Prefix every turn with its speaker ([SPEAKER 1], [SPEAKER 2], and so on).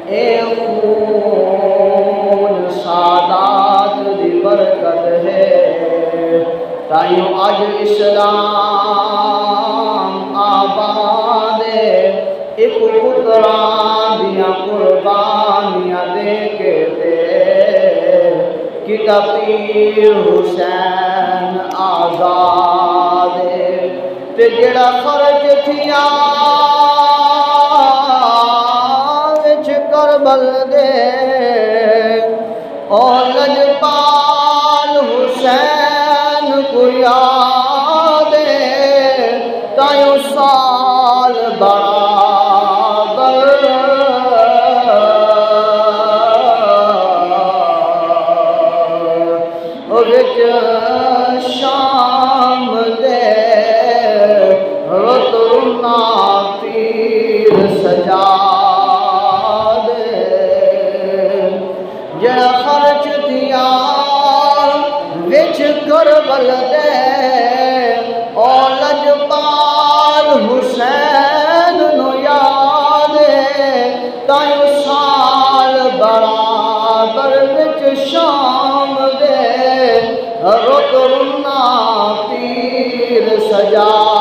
[SPEAKER 1] اے خون سادات دی برکت ہے تائیوں اج اسلام آباد ہے ایک پتراں دیاں قربانیاں دے کے کتا پیر حسین آزاد تے جڑا خرچ تھیا وچ کربل دے اور لجپال حسین کو یاد تائیوں سال برابر وچ شام دے رتنا پیر سجاد جڑا خرچ دیا وچ کربل دے اور لجپال حسین نو یاد تائیوں سال برابر وچ شام دے رتنا پیر سجاد